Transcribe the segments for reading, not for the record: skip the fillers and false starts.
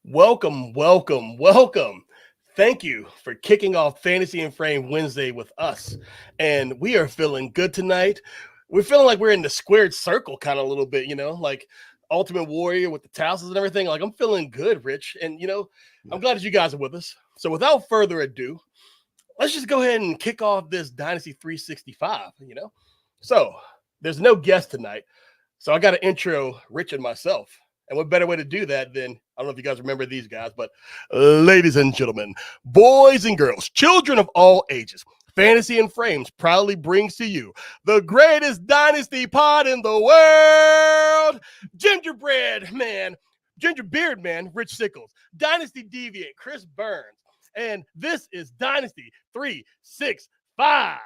Welcome, welcome, welcome. Thank you for kicking off Fantasy and Frame Wednesday with us. And we are feeling good tonight. We're feeling like we're in the squared circle kind of a little bit, like Ultimate Warrior with the tassels and everything. Like I'm feeling good, Rich. And, I'm glad that you guys are with us. So without further ado, let's just go ahead and kick off this Dynasty 365, So there's no guest tonight. So I got to intro Rich and myself. And what better way to do that than, I don't know if you guys remember these guys, but ladies and gentlemen, boys and girls, children of all ages, Fantasy and Frames proudly brings to you the greatest dynasty pod in the world, Gingerbeard Man, Rich Sickles, Dynasty Deviant, Chris Burns, and this is Dynasty 365.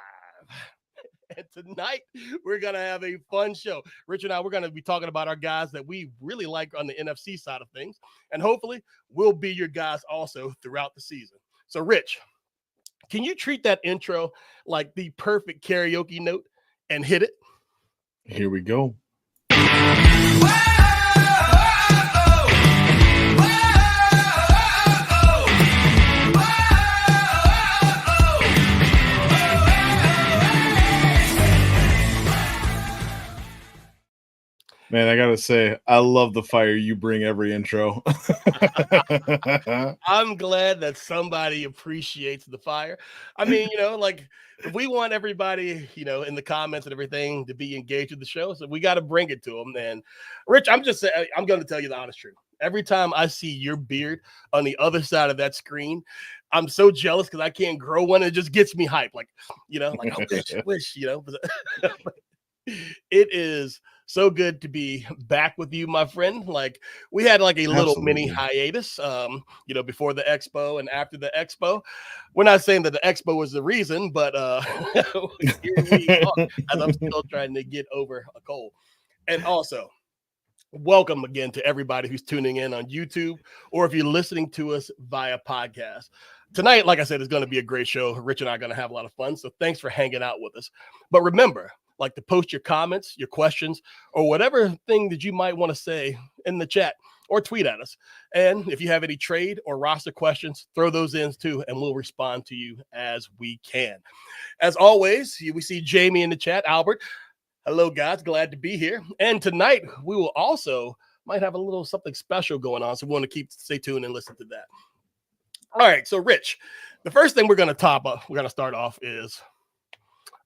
And tonight, we're going to have a fun show. Rich and I, we're going to be talking about our guys that we really like on the NFC side of things. And hopefully, we'll be your guys also throughout the season. So, Rich, can you treat that intro like the perfect karaoke note and hit it? Here we go. Man, I gotta say, I love the fire you bring every intro. I'm glad that somebody appreciates the fire. I mean, we want everybody, in the comments and everything to be engaged with the show. So we got to bring it to them. And Rich, I'm going to tell you the honest truth. Every time I see your beard on the other side of that screen, I'm so jealous because I can't grow one. It just gets me hyped. I wish. It is so good to be back with you, my friend. Like we had like a little mini hiatus, before the expo and after the expo. We're not saying that the expo was the reason, but here we are, as I'm still trying to get over a cold. And also, welcome again to everybody who's tuning in on YouTube, or if you're listening to us via podcast. Tonight, like I said, is going to be a great show. Rich and I are going to have a lot of fun. So thanks for hanging out with us. But remember, to post your comments, your questions, or whatever thing that you might want to say in the chat or tweet at us. And if you have any trade or roster questions, throw those in too, and we'll respond to you as we can. As always, we see Jamie in the chat. Albert, hello, guys. Glad to be here. And tonight, we will also might have a little something special going on. So we want to stay tuned and listen to that. All right. So, Rich, the first thing we're going to start off is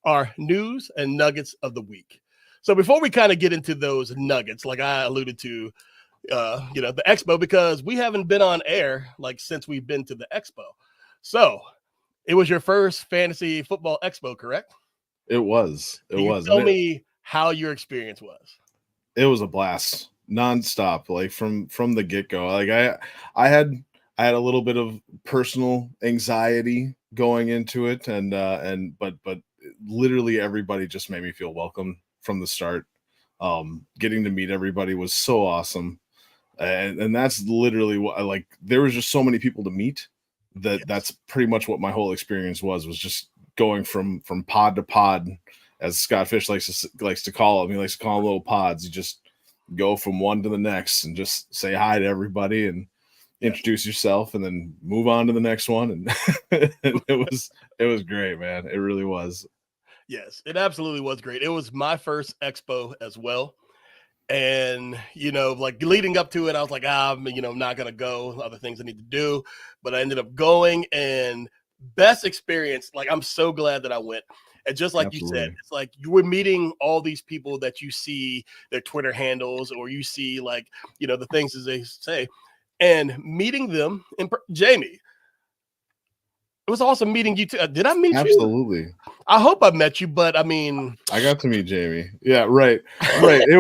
our news and nuggets of the week. So before we kind of get into those nuggets, like I alluded to, the expo, because we haven't been on air since we've been to the expo. So it was your first fantasy football expo, correct? It was. Tell me how your experience was. It was a blast, nonstop. From the get go. I had a little bit of personal anxiety going into it, but literally everybody just made me feel welcome from the start. Getting to meet everybody was so awesome. And that's literally what there was just so many people to meet that's pretty much what my whole experience was just going from pod to pod, as Scott Fish likes to call them. He likes to call them little pods. You just go from one to the next and just say hi to everybody and introduce yourself and then move on to the next one. And it was great, man. It really was. Yes, it absolutely was great. It was my first expo as well. And, leading up to it, I was like, I'm not going to go, other things I need to do. But I ended up going, and best experience. I'm so glad that I went. And just like Absolutely. You said, it's like you were meeting all these people that you see their Twitter handles, or you see the things that they say, and meeting them. Jamie, it was awesome meeting you too. Did I meet you? Absolutely. I hope I met you, but I mean, I got to meet Jamie. Yeah, right. It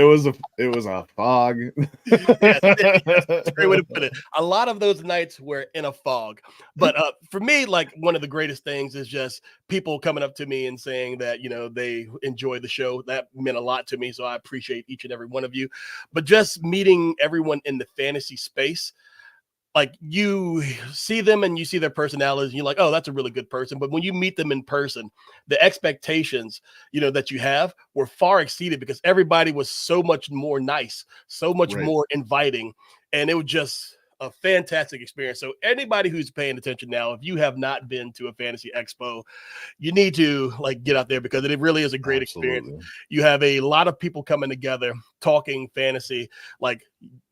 was a fog. Yes, that's a great way to put it. A lot of those nights were in a fog, but for me, one of the greatest things is just people coming up to me and saying that they enjoy the show. That meant a lot to me, so I appreciate each and every one of you. But just meeting everyone in the fantasy space. You see them and you see their personalities and you're like, oh, that's a really good person. But when you meet them in person, the expectations, that you have were far exceeded because everybody was so much more nice, so much more inviting. And it was just a fantastic experience. So anybody who's paying attention now, if you have not been to a fantasy expo, you need to like get out there because it really is a great experience. You have a lot of people coming together talking fantasy. Like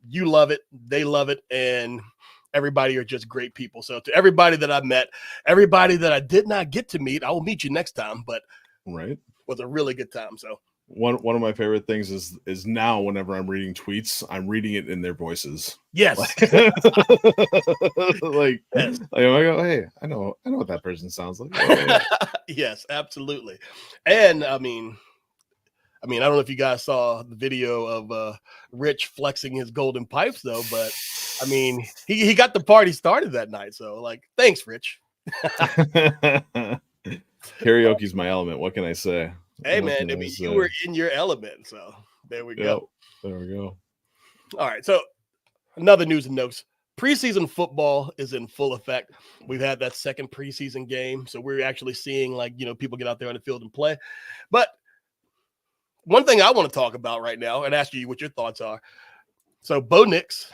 you love it, they love it, and everybody are just great people. So to everybody that I met, everybody that I did not get to meet, I will meet you next time. But right, was a really good time. So one of my favorite things is now whenever I'm reading tweets, I'm reading it in their voices. Yes. Like yes. I go, hey, I know what that person sounds like. Oh, yeah. Yes, absolutely. And I mean, I don't know if you guys saw the video of Rich flexing his golden pipes, though, but I mean, he got the party started that night. So, like, thanks, Rich. Karaoke's my element. What can I say? Hey, man, I mean, you were in your element. So, there we go. There we go. All right. So, another news and notes. Preseason football is in full effect. We've had that second preseason game. So, we're actually seeing, like, people get out there on the field and play. But one thing I want to talk about right now and ask you what your thoughts are. So Bo Nix,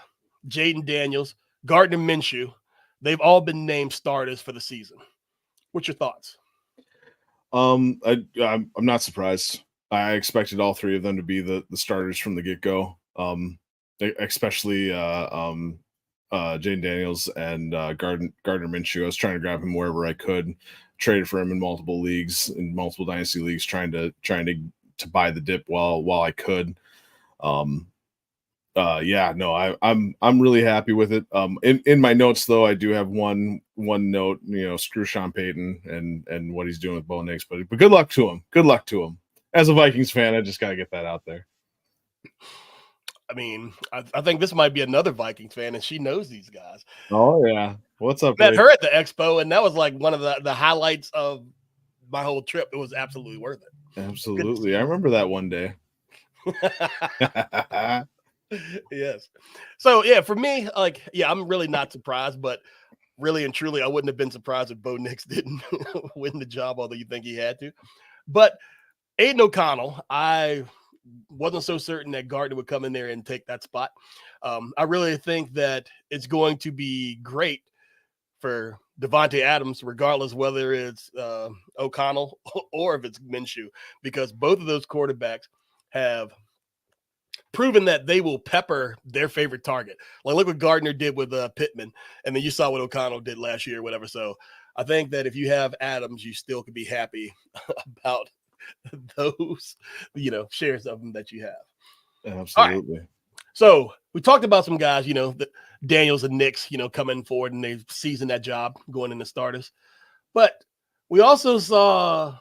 Jaden Daniels, Gardner Minshew, they've all been named starters for the season. What's your thoughts? I'm not surprised. I expected all three of them to be the starters from the get-go. Especially Jaden Daniels and Gardner Minshew. I was trying to grab him wherever I could. Traded for him in multiple leagues, in multiple dynasty leagues, trying to buy the dip while I could. I'm really happy with it. In my notes though, I do have one note, screw Sean Payton and what he's doing with Bo Nix, but good luck to him. Good luck to him. As a Vikings fan, I just got to get that out there. I mean, I think this might be another Vikings fan, and she knows these guys. Oh yeah. What's up? Met her at the expo, and that was like one of the highlights of my whole trip. It was absolutely worth it. Absolutely. I remember that one day. Yes. So, yeah, for me, I'm really not surprised, but really and truly, I wouldn't have been surprised if Bo Nix didn't win the job, although you think he had to. But Aiden O'Connell, I wasn't so certain that Gardner would come in there and take that spot. I really think that it's going to be great for Devontae Adams, regardless whether it's O'Connell or if it's Minshew, because both of those quarterbacks have proven that they will pepper their favorite target. Like, look what Gardner did with Pittman, and then you saw what O'Connell did last year or whatever. So I think that if you have Adams, you still could be happy about those, shares of them that you have. Absolutely. Right. So we talked about some guys, the Daniels and Nix, coming forward and they've seasoned that job going into starters. But we also saw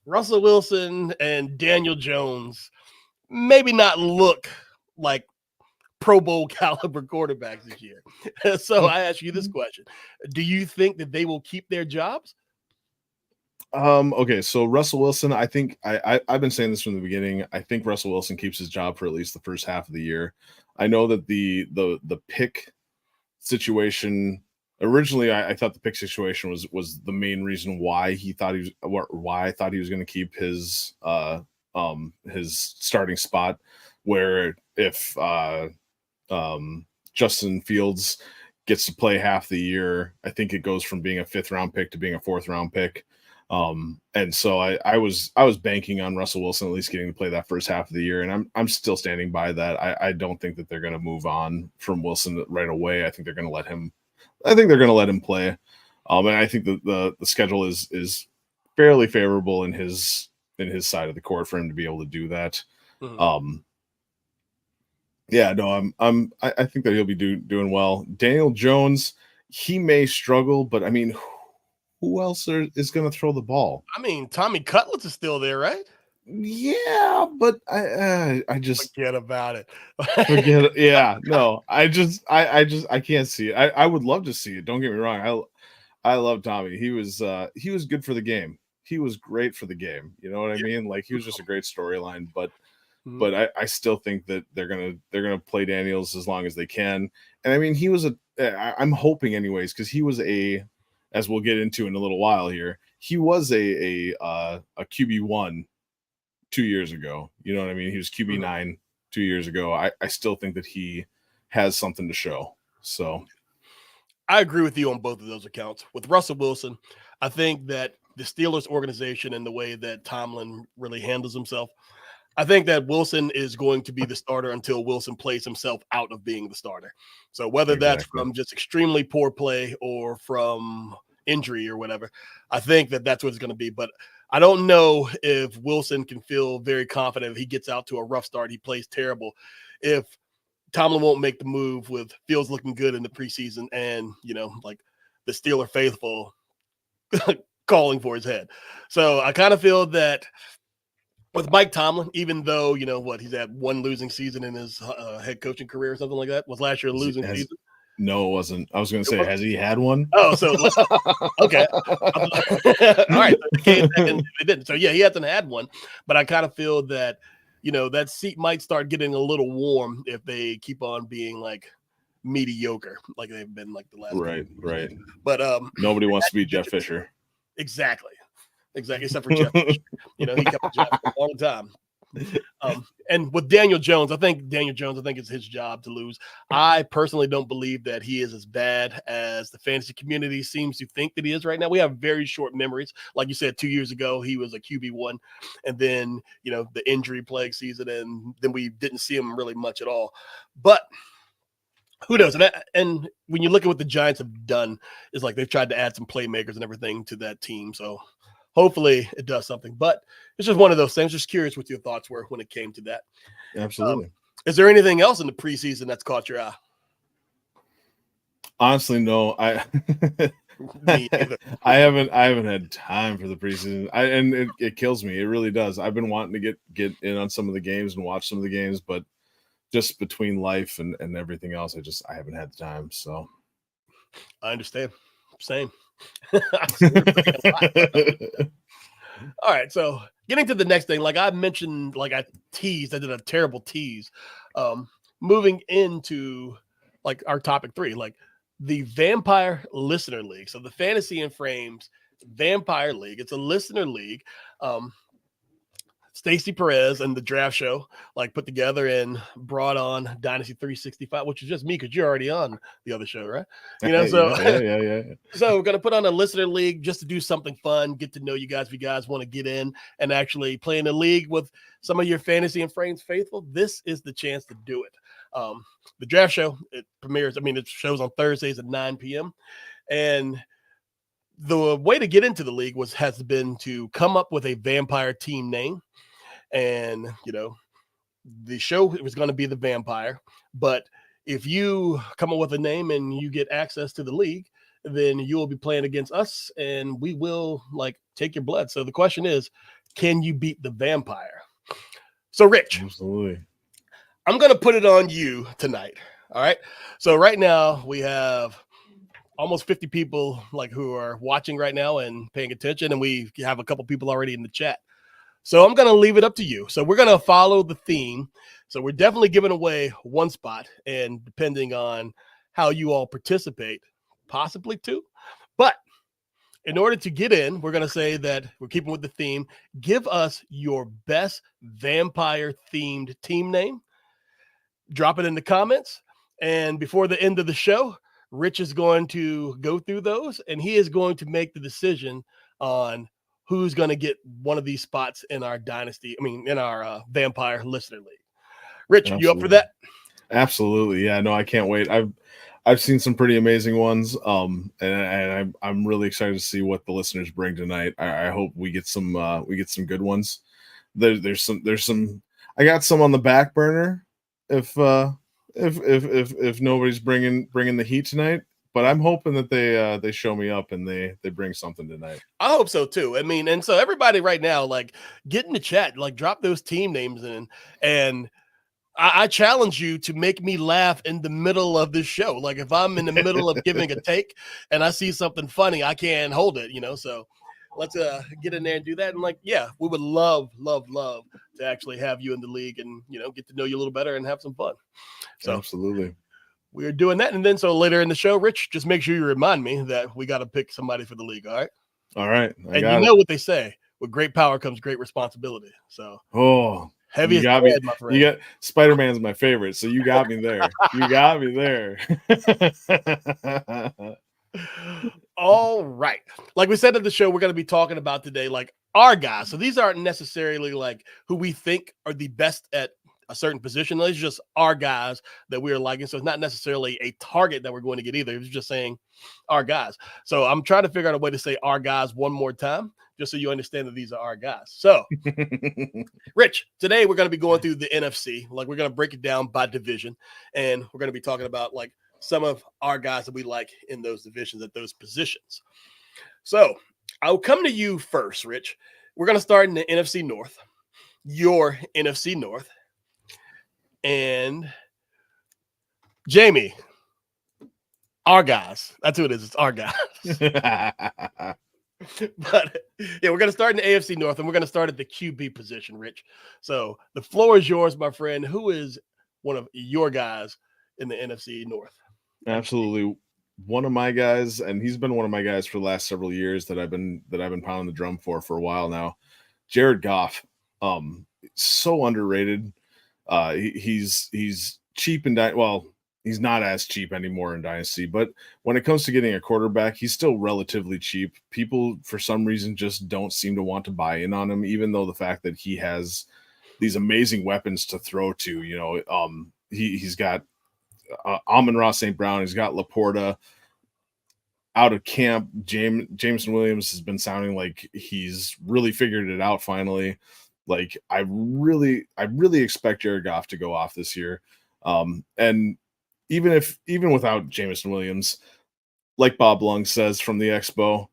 Russell Wilson and Daniel Jones maybe not look like Pro Bowl caliber quarterbacks this year. So I ask you this question. Do you think that they will keep their jobs? Okay, so Russell Wilson, I think I've been saying this from the beginning. I think Russell Wilson keeps his job for at least the first half of the year. I know that the pick situation originally, I thought the pick situation was the main reason why I thought he was going to keep his starting spot. Where if Justin Fields gets to play half the year, I think it goes from being a 5th round pick to being a 4th round pick. And so I was banking on Russell Wilson at least getting to play that first half of the year, and I'm still standing by that. I don't think that they're going to move on from Wilson right away. I think they're going to let him. I think they're going to let him play, and I think the schedule is fairly favorable in his side of the court for him to be able to do that. Mm-hmm. I think that he'll be doing well. Daniel Jones, he may struggle, but I mean, who else is going to throw the ball? I mean, Tommy Cutlets is still there, right? Yeah, but I just forget about it. Forget it. Yeah, no, I can't see it. I would love to see it. Don't get me wrong. I love Tommy. He was good for the game. He was great for the game. You know what I mean? Like, he was just a great storyline, but I still think that they're gonna play Daniels as long as they can. And I mean, he was I'm hoping anyways, because he was as we'll get into in a little while here, he was a QB1 2 years ago. You know what I mean? He was QB9 2 years ago. I still think that he has something to show. So I agree with you on both of those accounts. With Russell Wilson, I think that the Steelers organization and the way that Tomlin really handles himself, I think that Wilson is going to be the starter until Wilson plays himself out of being the starter. So whether that's from just extremely poor play or from injury or whatever, I think that that's what it's going to be. But I don't know if Wilson can feel very confident if he gets out to a rough start, he plays terrible, if Tomlin won't make the move with Fields looking good in the preseason and, like the Steeler faithful calling for his head. So I kind of feel that with Mike Tomlin, even though, he's had one losing season in his head coaching career or something like that. Was last year a losing season? No, it wasn't. I was going to say, has he had one? Oh, so okay. All right. They didn't. So, yeah, he hasn't had one. But I kind of feel that, that seat might start getting a little warm if they keep on being like mediocre, like they've been like the last. Right. But nobody wants to be Jeff Fisher. Exactly, except for Jeff Fisher. He kept Jeff for a long time. And with Daniel Jones, I think it's his job to lose. I personally don't believe that he is as bad as the fantasy community seems to think that he is right now. We have very short memories. Like you said, 2 years ago, he was a QB1, and then, the injury plague season, and then we didn't see him really much at all. But who knows? And when you look at what the Giants have done, is like they've tried to add some playmakers and everything to that team. So hopefully it does something, but it's just one of those things. Just curious what your thoughts were when it came to that. Absolutely. Is there anything else in the preseason that's caught your eye? Honestly, no. I haven't had time for the preseason. And it kills me. It really does. I've been wanting to get in on some of the games and watch some of the games, but just between life and everything else, I haven't had the time. So I understand. Same. All right, so getting to the next thing, like I mentioned, like I did a terrible tease. Moving into like our topic 3, like the Vampire Listener League. So the Fantasy and Frames Vampire League. It's a listener league. Stacey Perez and the Draft Show like put together and brought on Dynasty 365, which is just me because you're already on the other show, right? Yeah. So we're gonna put on a listener league just to do something fun, get to know you guys. If you guys want to get in and actually play in a league with some of your Fantasy and Frames faithful, this is the chance to do it. The Draft Show, it premieres. It shows on Thursdays at 9 p.m. And the way to get into the league has been to come up with a vampire team name. And, the show was going to be the Vampire. But if you come up with a name and you get access to the league, then you will be playing against us and we will take your blood. So the question is, can you beat the Vampire? So Rich, absolutely. I'm going to put it on you tonight. All right. So right now we have almost 50 people who are watching right now and paying attention. And we have a couple people already in the chat. So I'm going to leave it up to you. So we're going to follow the theme. So we're definitely giving away one spot, and depending on how you all participate, possibly two. But in order to get in, we're going to say that we're keeping with the theme. Give us your best vampire-themed team name. Drop it in the comments. And before the end of the show, Rich is going to go through those, and he is going to make the decision on who's going to get one of these spots in our in our Vampire Listener League. Rich, absolutely. You up for that? Absolutely. Yeah, no, I can't wait. I've seen some pretty amazing ones. And I'm really excited to see what the listeners bring tonight. I hope we get some good ones. There's some, I got some on the back burner if nobody's bringing the heat tonight. But I'm hoping that they show me up and they bring something tonight. I hope so too. And so everybody right now, get in the chat, drop those team names in, and I challenge you to make me laugh in the middle of this show. If I'm in the middle of giving a take and I see something funny, I can't hold it, So let's get in there and do that. And we would love to actually have you in the league and get to know you a little better and have some fun. So absolutely. We're doing that. And then so later in the show, Rich, just make sure you remind me that we got to pick somebody for the league. All right. All right. And you know what they say, with great power comes great responsibility. So, Heavy You got me. my friend. You got Spider-Man's my favorite, so you got me there. You got me there. All right. Like we said at the show, we're going to be talking about today, like our guys. So these aren't necessarily like who we think are the best at a certain position. These are just our guys that we're liking. So it's not necessarily a target that we're going to get either. It's just saying our guys. So I'm trying to figure out a way to say our guys one more time, just so you understand that these are our guys. So, Rich, today we're going to be going through the NFC. Like we're going to break it down by division, and we're going to be talking about like some of our guys that we like in those divisions at those positions. So I'll come to you first, Rich. We're going to start in the NFC North, your NFC North, and Jamie, our guys. That's who it is. It's our guys. But yeah, we're going to start in the AFC North, and we're going to start at the QB position, Rich. So the floor is yours, my friend. Who is one of your guys in the NFC North? Absolutely, one of my guys, and he's been one of my guys for the last several years that I've been pounding the drum for a while now. Jared Goff, so underrated. He's cheap and he's not as cheap anymore in Dynasty, but when it comes to getting a quarterback, he's still relatively cheap. People, for some reason, just don't seem to want to buy in on him, even though the fact that he has these amazing weapons to throw to. You know, he's got Amon-Ra St. Brown. He's got Laporta. Out of camp, Jameson Williams has been sounding like he's really figured it out finally. Like I really expect Jared Goff to go off this year. And even without Jameson Williams, like Bob Lung says from the Expo,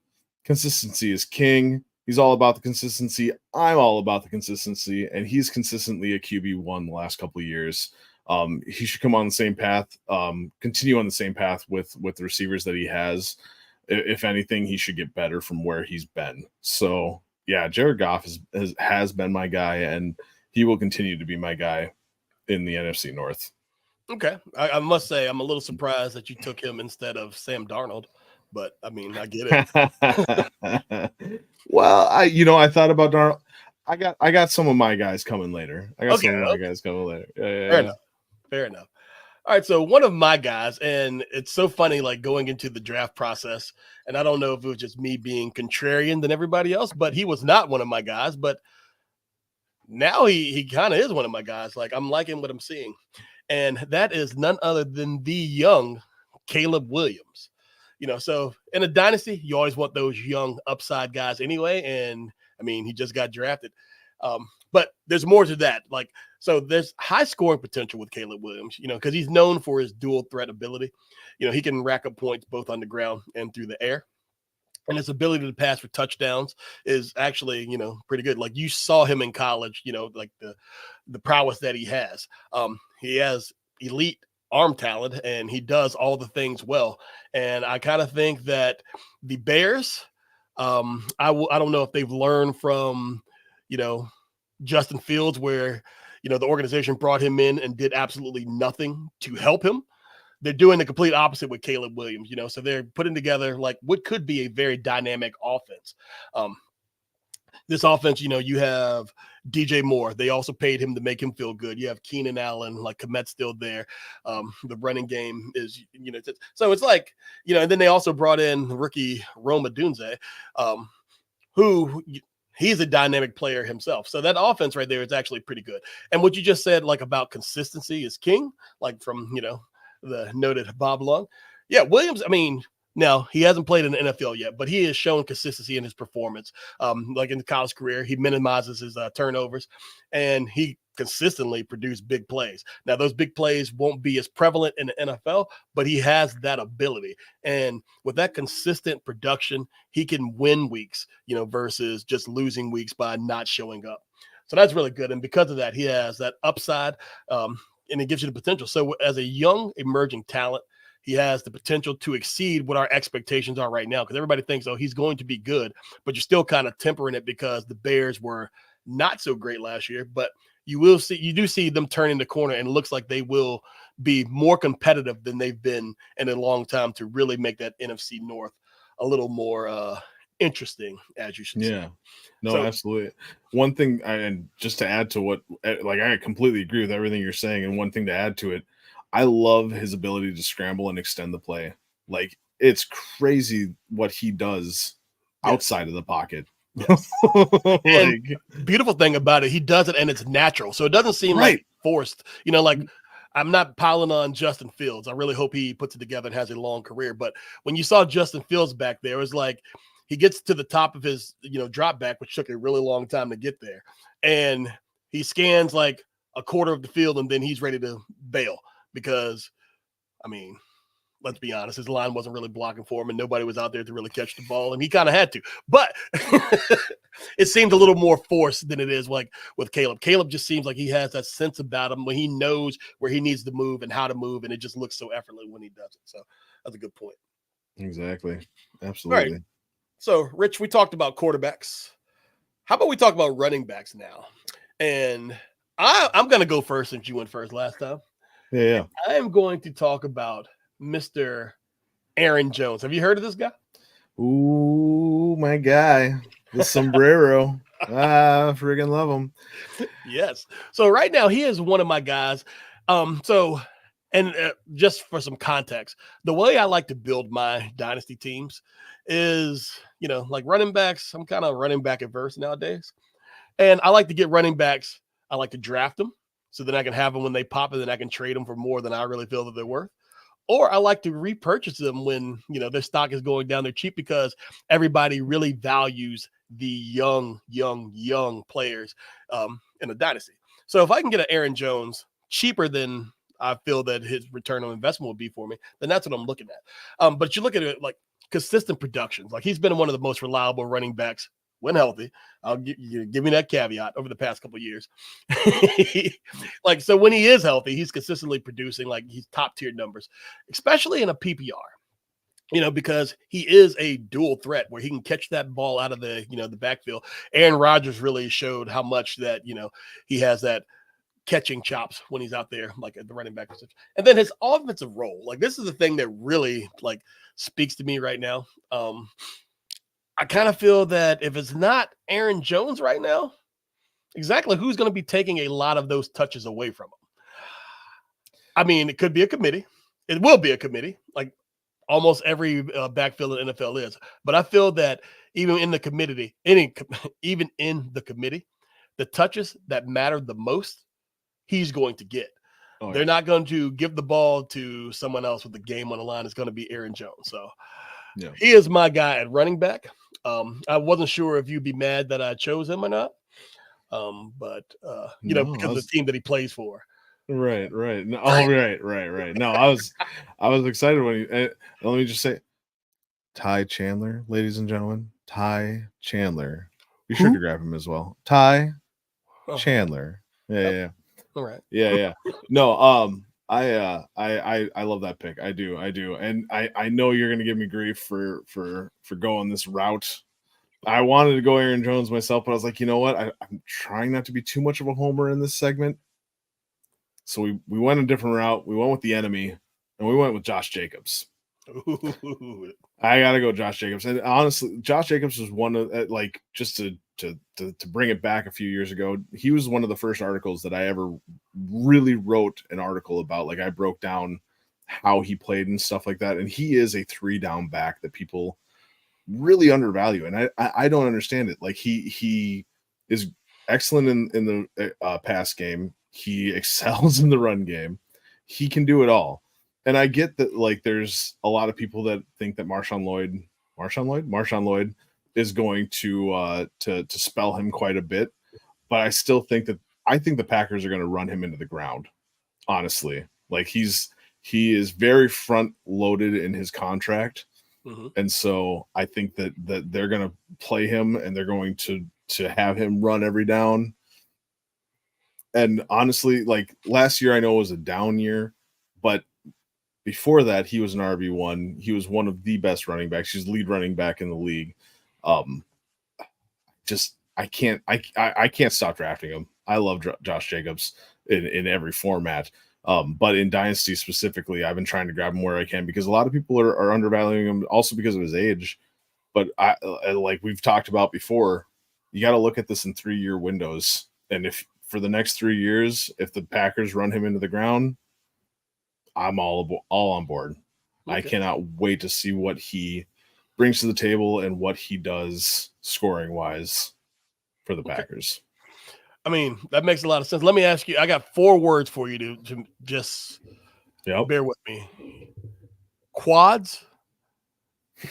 consistency is king. He's all about the consistency. I'm all about the consistency, and he's consistently a QB1 the last couple of years. He should come on the same path, continue on the same path with the receivers that he has. If anything, he should get better from where he's been. So yeah, Jared Goff has been my guy, and he will continue to be my guy in the NFC North. Okay. I must say, I'm a little surprised that you took him instead of Sam Darnold, but I mean, I get it. Well, I thought about Darnold. I got some of my guys coming later. Yeah. Fair enough. All right. So one of my guys, and it's so funny, like going into the draft process, and I don't know if it was just me being contrarian than everybody else, but he was not one of my guys, but now he kind of is one of my guys. Like I'm liking what I'm seeing. And that is none other than the young Caleb Williams. You know, so in a dynasty, you always want those young upside guys anyway. And I mean, he just got drafted. But there's more to that. Like, so there's high scoring potential with Caleb Williams, you know, because he's known for his dual threat ability. You know, he can rack up points both on the ground and through the air. And his ability to pass for touchdowns is actually, you know, pretty good. Like you saw him in college, you know, like the prowess that he has. He has elite arm talent, and he does all the things well. And I kind of think that the Bears, I don't know if they've learned from, you know, Justin Fields, where, you know, the organization brought him in and did absolutely nothing to help him. They're doing the complete opposite with Caleb Williams, you know, so they're putting together like what could be a very dynamic offense. This offense, you know, you have DJ Moore. They also paid him to make him feel good. You have Keenan Allen, like Komet's still there. The running game is, you know, so it's like, you know, and then they also brought in rookie Rome Odunze, who he's a dynamic player himself. So that offense right there is actually pretty good. And what you just said, like about consistency is king, like from, you know, the noted Bob Lung. Yeah, Williams, I mean, now he hasn't played in the NFL yet, but he has shown consistency in his performance. Like in the college career, he minimizes his turnovers, and he consistently produced big plays. Now, those big plays won't be as prevalent in the NFL, but he has that ability. And with that consistent production, he can win weeks, you know, versus just losing weeks by not showing up. So that's really good. And because of that, he has that upside, and it gives you the potential. So as a young emerging talent, he has the potential to exceed what our expectations are right now, because everybody thinks, oh, he's going to be good, but you're still kind of tempering it because the Bears were not so great last year. But you do see them turning the corner, and it looks like they will be more competitive than they've been in a long time to really make that NFC North a little more interesting, as you should say. Yeah, no, absolutely. One thing, and just to add to what, like, I completely agree with everything you're saying. And one thing to add to it, I love his ability to scramble and extend the play. Like, it's crazy what he does outside of the pocket. Yes. And beautiful thing about it, he does it and it's natural. So it doesn't seem like forced. You know, like I'm not piling on Justin Fields. I really hope he puts it together and has a long career. But when you saw Justin Fields back there, it was like he gets to the top of his, drop back, which took a really long time to get there. And he scans like a quarter of the field and then he's ready to bail because, I mean, let's be honest, his line wasn't really blocking for him and nobody was out there to really catch the ball. And he kind of had to. But it seemed a little more forced than it is like with Caleb. Caleb just seems like he has that sense about him when he knows where he needs to move and how to move. And it just looks so effortless when he does it. So that's a good point. Exactly. Absolutely. Right. So, Rich, we talked about quarterbacks. How about we talk about running backs now? And I'm going to go first since you went first last time. Yeah. I am going to talk about Mr. Aaron Jones. Have you heard of this guy? Ooh, my guy. The sombrero. Friggin' love him. Yes. So right now he is one of my guys. Just for some context, the way I like to build my dynasty teams is, like running backs. I'm kind of running back adverse nowadays. And I like to get running backs. I like to draft them so that I can have them when they pop and then I can trade them for more than I really feel that they're worth. Or I like to repurchase them when, their stock is going down. They're cheap because everybody really values the young players in a dynasty. So if I can get an Aaron Jones cheaper than I feel that his return on investment would be for me, then that's what I'm looking at. But you look at it like consistent productions. Like he's been one of the most reliable running backs when healthy. I'll give me that caveat over the past couple of years. So when he is healthy, he's consistently producing like he's top tier numbers, especially in a PPR. Because he is a dual threat where he can catch that ball out of the, the backfield. Aaron Rodgers really showed how much that, he has that catching chops when he's out there, like at the running back position. And then his offensive role, like this is the thing that really like speaks to me right now. I kind of feel that if it's not Aaron Jones right now, exactly who's going to be taking a lot of those touches away from him? I mean, it could be a committee. It will be a committee, like almost every backfield in the NFL is. But I feel that even in the committee, the touches that matter the most, he's going to get. They're not going to give the ball to someone else with the game on the line. It's going to be Aaron Jones. So he is my guy at running back. I wasn't sure if you'd be mad that I chose him or not. Because of the team that he plays for. Right. No, right. No, I was excited when let me just say, Ty Chandler, ladies and gentlemen, Ty Chandler. Be sure to grab him as well. Ty Chandler. Yeah. All right. Yeah. No, I love that pick. I do. And I know you're gonna give me grief for going this route. I wanted to go Aaron Jones myself, but I was like, you know what? I'm trying not to be too much of a homer in this segment. So we went a different route. We went with the enemy, and we went with Josh Jacobs. Ooh. I gotta go Josh Jacobs. And honestly, Josh Jacobs was one of just to bring it back a few years ago. He was one of the first articles that I ever really wrote an article about. Like I broke down how he played and stuff like that. And he is a 3-down back that people really undervalue. And I don't understand it. Like he is excellent in the pass game. He excels in the run game. He can do it all. And I get that, like, there's a lot of people that think that Marshawn Lloyd is going to spell him quite a bit, but I still think the Packers are going to run him into the ground. Honestly, like he is very front loaded in his contract, and so I think that they're going to play him and they're going to have him run every down. And honestly, like last year, I know it was a down year, but before that, he was an RB1. He was one of the best running backs. He's lead running back in the league. I can't stop drafting him. I love Josh Jacobs in every format. But in Dynasty specifically, I've been trying to grab him where I can because a lot of people are undervaluing him also because of his age. I like we've talked about before, you got to look at this in 3-year windows. And if for the next 3 years, if the Packers run him into the ground, I'm all on board. Okay. I cannot wait to see what he brings to the table and what he does scoring wise for the Packers. I mean, that makes a lot of sense. Let me ask you, I got 4 words for you to just bear with me. Quads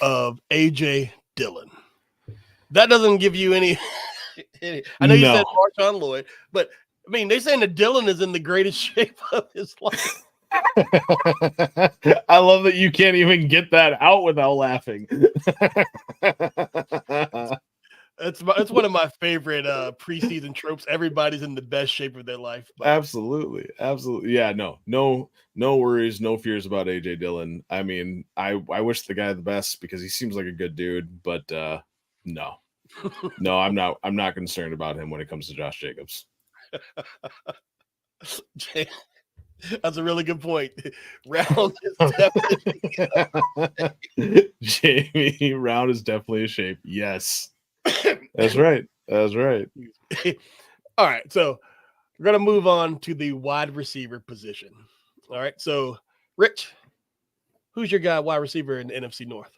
of AJ Dillon. That doesn't give you any. I know you said Marshawn Lloyd, but I mean, they're saying that Dillon is in the greatest shape of his life. I love that you can't even get that out without laughing. It's one of my favorite preseason tropes. Everybody's in the best shape of their life. But. Absolutely. Yeah, no worries, no fears about AJ Dillon. I mean, I wish the guy the best because he seems like a good dude, but no, I'm not concerned about him when it comes to Josh Jacobs. That's a really good point. Round is definitely Jamie Round is definitely a shape. Yes. That's right. All right. So we're going to move on to the wide receiver position. All right. So, Rich, who's your guy wide receiver in the NFC North?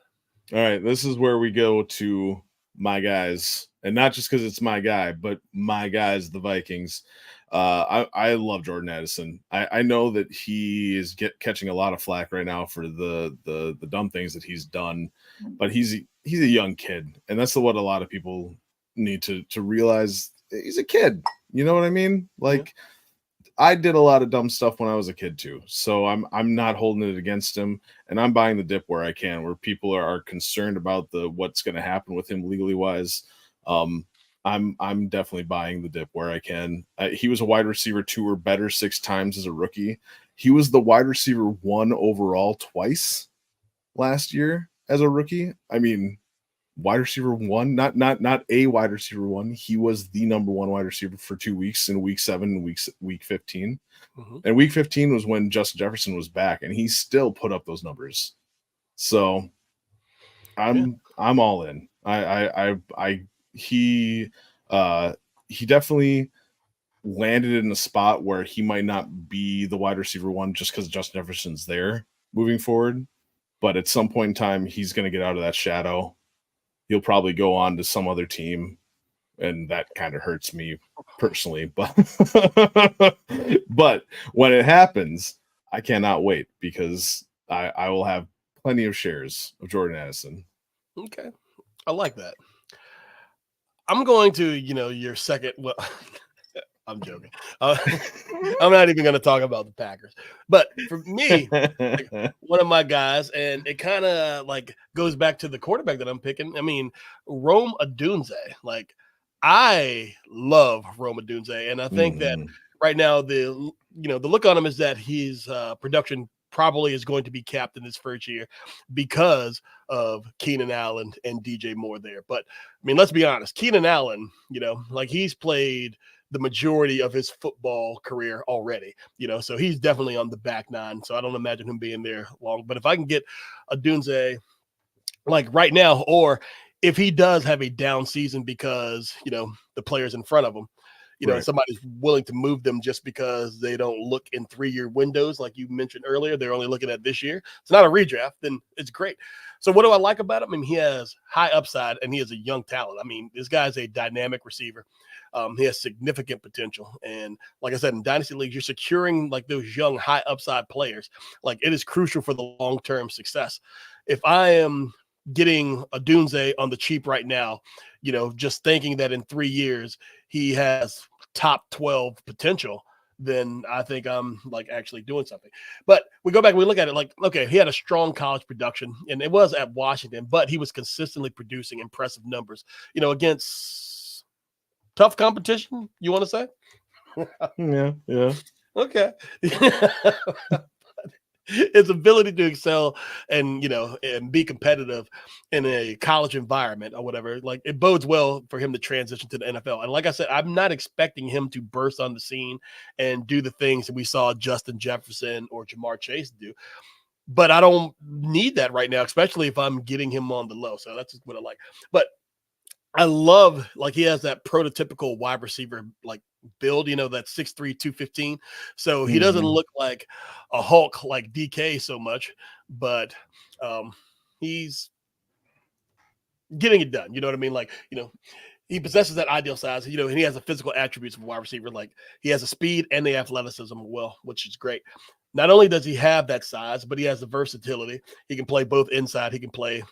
All right. This is where we go to my guys. And not just because it's my guy, but my guys, the Vikings. I love Jordan Addison. I know that he is catching a lot of flack right now for the dumb things that he's done, but he's a young kid, and that's what a lot of people need to realize. He's a kid. You know what I mean? Like, I did a lot of dumb stuff when I was a kid too, so I'm not holding it against him, and I'm buying the dip where I can, where people are concerned about what's going to happen with him legally wise. I'm definitely buying the dip where I can. He was a wide receiver 2 or better 6 times as a rookie. He was the wide receiver 1 overall twice last year as a rookie. I mean, wide receiver 1, not a wide receiver 1. He was the number 1 wide receiver for 2 weeks in week 7 and week 15. Mm-hmm. And week 15 was when Justin Jefferson was back, and he still put up those numbers. So I'm all in. He definitely landed in a spot where he might not be the wide receiver 1 just because Justin Jefferson's there moving forward. But at some point in time, he's going to get out of that shadow. He'll probably go on to some other team, and that kind of hurts me personally. But but when it happens, I cannot wait because I will have plenty of shares of Jordan Addison. Okay. I like that. I'm going to, your second. Well, I'm joking. I'm not even going to talk about the Packers. But for me, one of my guys, and it kind of goes back to the quarterback that I'm picking. I mean, Rome Odunze. I love Rome Odunze, and I think that right now the look on him is that his production probably is going to be capped in his first year because of Keenan Allen and DJ Moore there. But I mean, let's be honest, Keenan Allen, he's played the majority of his football career already, so he's definitely on the back nine. So I don't imagine him being there long, but if I can get Odunze right now, or if he does have a down season because, the players in front of him, right, somebody's willing to move them just because they don't look in 3-year windows, like you mentioned earlier, they're only looking at this year. It's not a redraft, then it's great. So what do I like about him? I mean, he has high upside and he is a young talent. I mean, this guy's a dynamic receiver. He has significant potential. And like I said, in Dynasty Leagues, you're securing those young, high upside players. It is crucial for the long-term success. If I am getting Odunze on the cheap right now, just thinking that in 3 years he has top 12 potential, then I think I'm actually doing something. But we go back and we look at it okay, he had a strong college production and it was at Washington, but he was consistently producing impressive numbers, against tough competition, you want to say? Yeah. Okay. His ability to excel and and be competitive in a college environment or whatever, it bodes well for him to transition to the NFL. And like I said, I'm not expecting him to burst on the scene and do the things that we saw Justin Jefferson or Jamar Chase do. but I don't need that right now, especially if I'm getting him on the low. So that's just what I like. But I love, like, he has that prototypical wide receiver like build, that 6'3", 215. So he doesn't look like a Hulk like DK so much, but he's getting it done. You know what I mean? Like, he possesses that ideal size, and he has the physical attributes of a wide receiver. Like, he has the speed and the athleticism well, which is great. Not only does he have that size, but he has the versatility. He can play both inside. He can play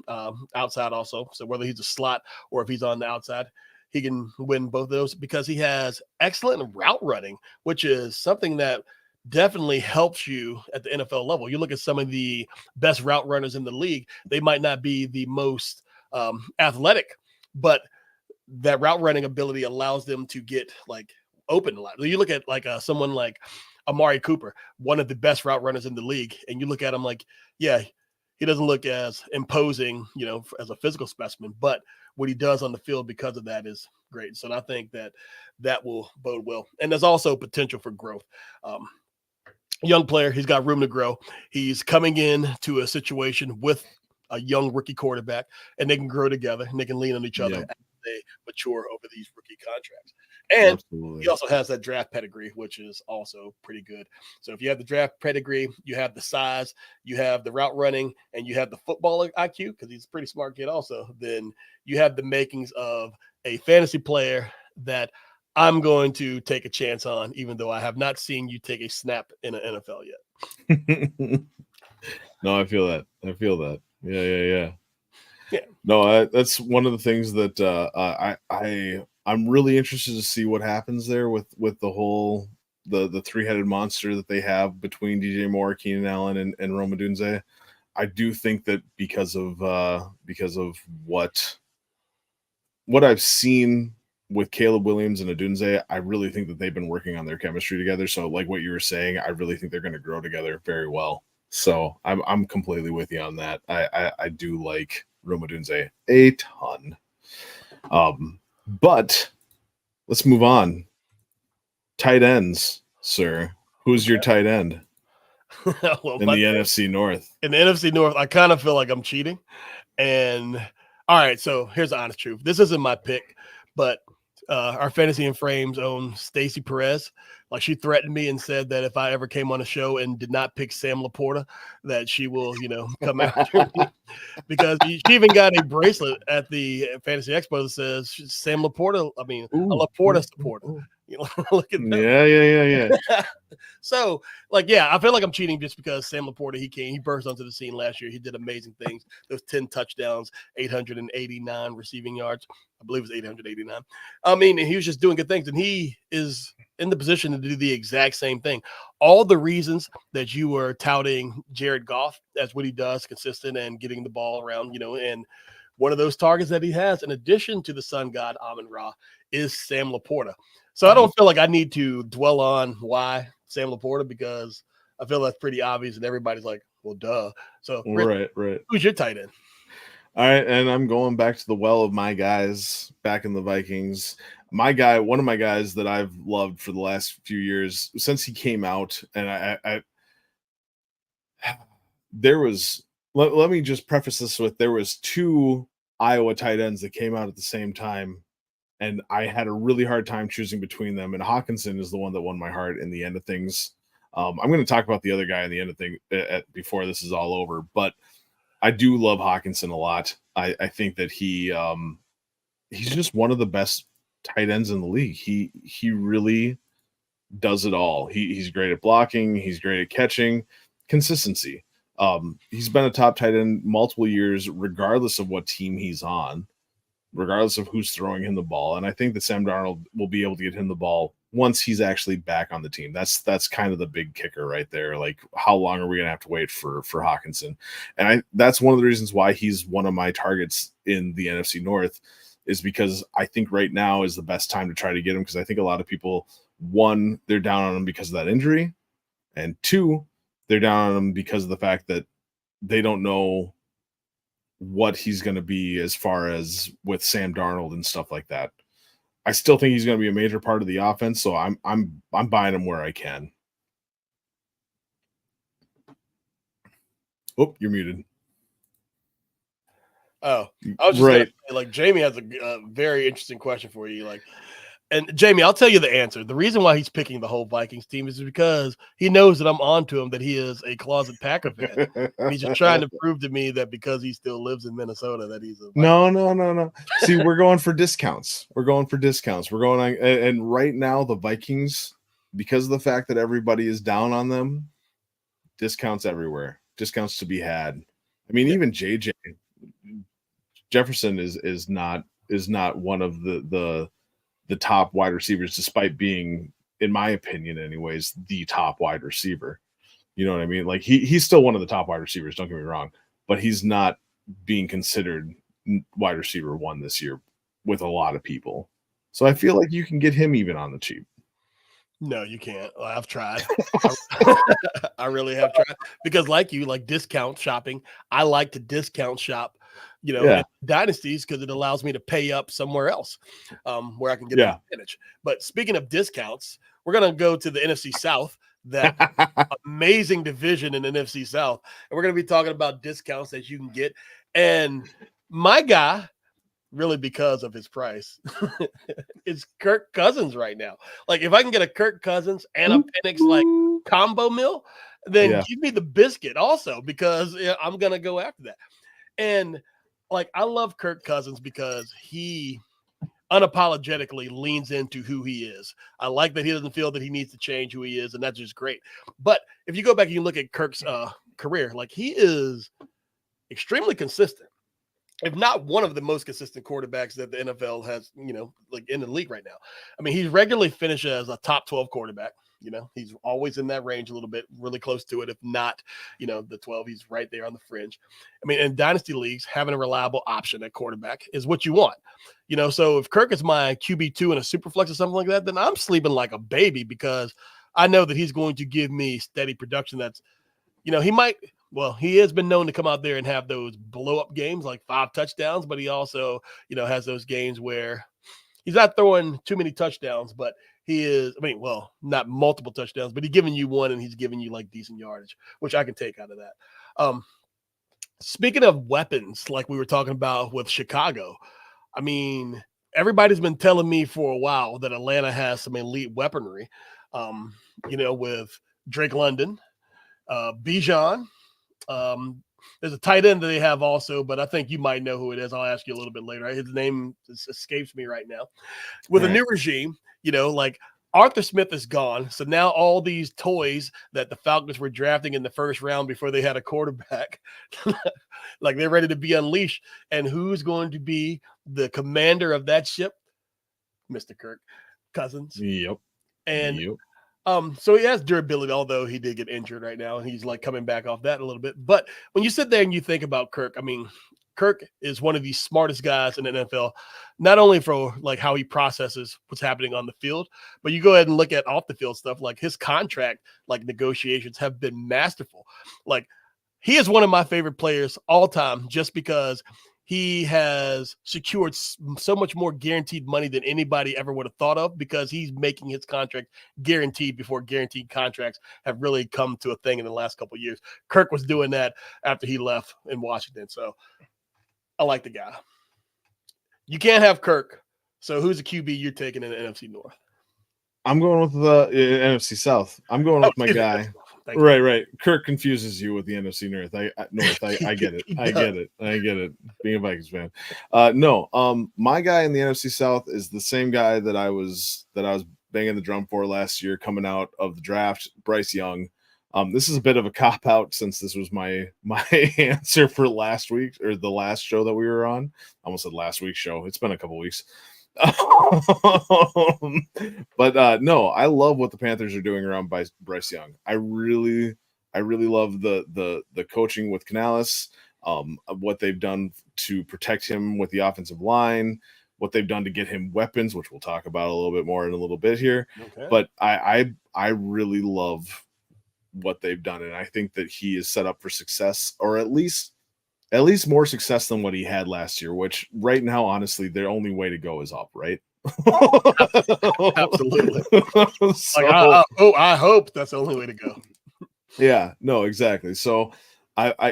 outside also. So whether he's a slot or if he's on the outside, he can win both of those because he has excellent route running, which is something that definitely helps you at the NFL level. You look at some of the best route runners in the league, they might not be the most athletic, but that route running ability allows them to get like open a lot. You look at like someone like Amari Cooper, one of the best route runners in the league, and you look at him like, yeah, he doesn't look as imposing, as a physical specimen, but what he does on the field because of that is great. So I think that will bode well. And there's also potential for growth. Young player, he's got room to grow. He's coming in to a situation with a young rookie quarterback, and they can grow together and they can lean on each other as they mature over these rookie contracts. And Absolutely. he also has that draft pedigree, which is also pretty good. So if you have the draft pedigree, you have the size, you have the route running, and you have the football IQ, because he's a pretty smart kid also, then you have the makings of a fantasy player that I'm going to take a chance on, even though I have not seen you take a snap in an NFL yet. No, I feel that. Yeah. No, that's one of the things that I'm really interested to see what happens there with the whole the three-headed monster that they have between DJ Moore, Keenan Allen, and Rome Odunze. I do think that because of what I've seen with Caleb Williams and Odunze, I really think that they've been working on their chemistry together. So, like what you were saying, I really think they're going to grow together very well. So I'm completely with you on that. I do like Rome Odunze a ton. But let's move on. Tight ends, sir. Who's your tight end in the NFC North? In the NFC North, I kind of feel like I'm cheating. And all right, so here's the honest truth. This isn't my pick, but our Fantasy and Frames own Stacey Perez. Like, she threatened me and said that if I ever came on a show and did not pick Sam Laporta, that she will, come after me. Because she even got a bracelet at the Fantasy Expo that says Sam Laporta. I mean, a Laporta supporter. Look at that. Yeah. So, I feel like I'm cheating just because Sam Laporta, he burst onto the scene last year. He did amazing things. Those 10 touchdowns, 889 receiving yards. I believe it was 889. I mean, he was just doing good things, and he is in the position to do the exact same thing. All the reasons that you were touting Jared Goff as what he does, consistent and getting the ball around, and one of those targets that he has, in addition to the sun god Amon-Ra, is Sam Laporta. So I don't feel like I need to dwell on why Sam Laporta, because I feel that's pretty obvious, and everybody's like, well, duh. So right. Who's your tight end? All right, and I'm going back to the well of my guys back in the Vikings. My guy, one of my guys that I've loved for the last few years since he came out, and I there was. Let me just preface this with, there was 2 Iowa tight ends that came out at the same time, and I had a really hard time choosing between them. And Hawkinson is the one that won my heart in the end of things. I'm going to talk about the other guy in the end of things before this is all over, but I do love Hawkinson a lot. I think that he's just one of the best tight ends in the league. He really does it all. He's great at blocking. He's great at catching. Consistency. He's been a top tight end multiple years, regardless of what team he's on, regardless of who's throwing him the ball. And I think that Sam Darnold will be able to get him the ball once he's actually back on the team. That's kind of the big kicker right there. Like, how long are we going to have to wait for Hawkinson? And that's one of the reasons why he's one of my targets in the NFC North, is because I think right now is the best time to try to get him, because I think a lot of people, 1, they're down on him because of that injury, and 2, they're down on him because of the fact that they don't know what he's going to be as far as with Sam Darnold and stuff like that. I still think he's going to be a major part of the offense, so I'm buying him where I can. Oh, you're muted. Oh, I was just gonna say, like, Jamie has a very interesting question for you. Like, and Jamie, I'll tell you the answer. The reason why he's picking the whole Vikings team is because he knows that I'm on to him, that he is a closet Packer fan. And he's just trying to prove to me that because he still lives in Minnesota that he's a No. See, we're going for discounts. We're going on, and right now the Vikings, because of the fact that everybody is down on them, discounts everywhere. Discounts to be had. I mean, even JJ Jefferson is not one of the top wide receivers, despite being, in my opinion anyways, the top wide receiver. You know what I mean? Like he's still one of the top wide receivers, don't get me wrong, but he's not being considered wide receiver 1 this year with a lot of people. So I feel like you can get him even on the cheap. No, you can't. I've tried. I really have tried, because like you, like discount shopping. I like to discount shop, in dynasties, because it allows me to pay up somewhere else where I can get an advantage. But speaking of discounts, we're going to go to the NFC South, that amazing division in the NFC South. And we're going to be talking about discounts that you can get. And my guy, really because of his price, it's Kirk Cousins right now. Like, if I can get a Kirk Cousins and a Penix like combo meal, then give me the biscuit also, because I'm gonna go after that. And like, I love Kirk Cousins because he unapologetically leans into who he is. I like that he doesn't feel that he needs to change who he is, and that's just great. But if you go back and you look at Kirk's career, like, he is extremely consistent, if not one of the most consistent quarterbacks that the NFL has, like, in the league right now. I mean, he's regularly finished as a top 12 quarterback. He's always in that range a little bit, really close to it. If not, the 12, he's right there on the fringe. I mean, in dynasty leagues, having a reliable option at quarterback is what you want. So if Kirk is my QB2 in a super flex or something like that, then I'm sleeping like a baby, because I know that he's going to give me steady production. That's, he might. Well, he has been known to come out there and have those blow-up games, like 5 touchdowns, but he also, has those games where he's not throwing too many touchdowns, but he is, not multiple touchdowns, but he's giving you one, and he's giving you like decent yardage, which I can take out of that. Speaking of weapons, like we were talking about with Chicago, I mean, everybody's been telling me for a while that Atlanta has some elite weaponry, with Drake London, Bijan. There's a tight end that they have also, but I think you might know who it is. I'll ask you a little bit later. His name escapes me right now. With a new regime, like, Arthur Smith is gone. So now all these toys that the Falcons were drafting in the first round before they had a quarterback, like, they're ready to be unleashed. And who's going to be the commander of that ship? Mr. Kirk Cousins. Yep. And so he has durability, although he did get injured right now, and he's like coming back off that a little bit. But when you sit there and you think about Kirk, I mean, Kirk is one of the smartest guys in the NFL, not only for like how he processes what's happening on the field, but you go ahead and look at off the field stuff. Like, his contract, like, negotiations have been masterful. Like, he is one of my favorite players all time, just because he has secured so much more guaranteed money than anybody ever would have thought of, because he's making his contract guaranteed before guaranteed contracts have really come to a thing in the last couple of years. Kirk was doing that after he left in Washington. So I like the guy. You can't have Kirk. So who's the QB you're taking in the NFC North? I'm going with the NFC South. I'm going with my guy. Right. Kirk confuses you with the NFC North. I get it. I get it. Being a Vikings fan. My guy in the NFC South is the same guy that I was banging the drum for last year coming out of the draft, Bryce Young. This is a bit of a cop-out, since this was my answer for last week, or the last show that we were on. I almost said last week's show. It's been a couple weeks. But no, I love what the Panthers are doing around Bryce Young. I really love the coaching with Canales, what they've done to protect him with the offensive line, what they've done to get him weapons, which we'll talk about a little bit more in a little bit here. Okay. But I really love what they've done, and I think that he is set up for success, or at least more success than what he had last year, which right now, honestly, their only way to go is up, right? Absolutely. I hope that's the only way to go. Yeah, no, exactly. So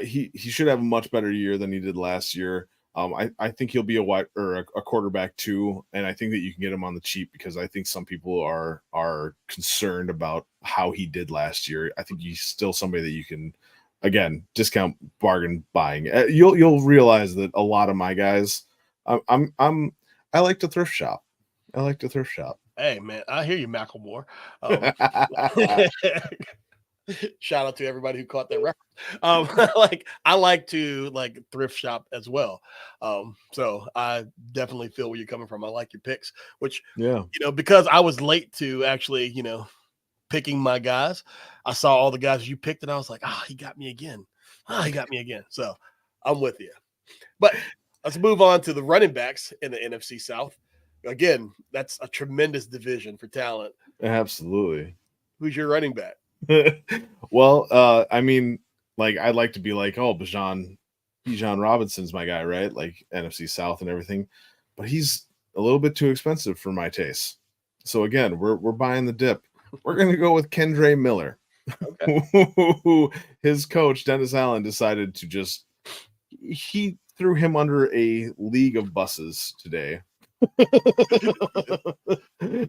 He should have a much better year than he did last year. I think he'll be a quarterback too, and I think that you can get him on the cheap because I think some people are concerned about how he did last year. I think he's still somebody that you can, again, discount bargain buying. You'll realize that a lot of my guys, I like to thrift shop. I like to thrift shop. Hey man, I hear you, Macklemore. Shout out to everybody who caught that reference. I like to thrift shop as well. So I definitely feel where you're coming from. I like your picks, which because I was late to actually, picking my guys. I saw all the guys you picked and I was like, he got me again. He got me again. So I'm with you. But let's move on to the running backs in the NFC South. Again, that's a tremendous division for talent. Absolutely. Who's your running back? Well, I mean, I'd like to be like, Bijan Robinson's my guy, right? Like NFC South and everything, but he's a little bit too expensive for my taste. So again, we're buying the dip. We're gonna go with Kendre Miller. Okay. His coach Dennis Allen decided to he threw him under a league of buses today.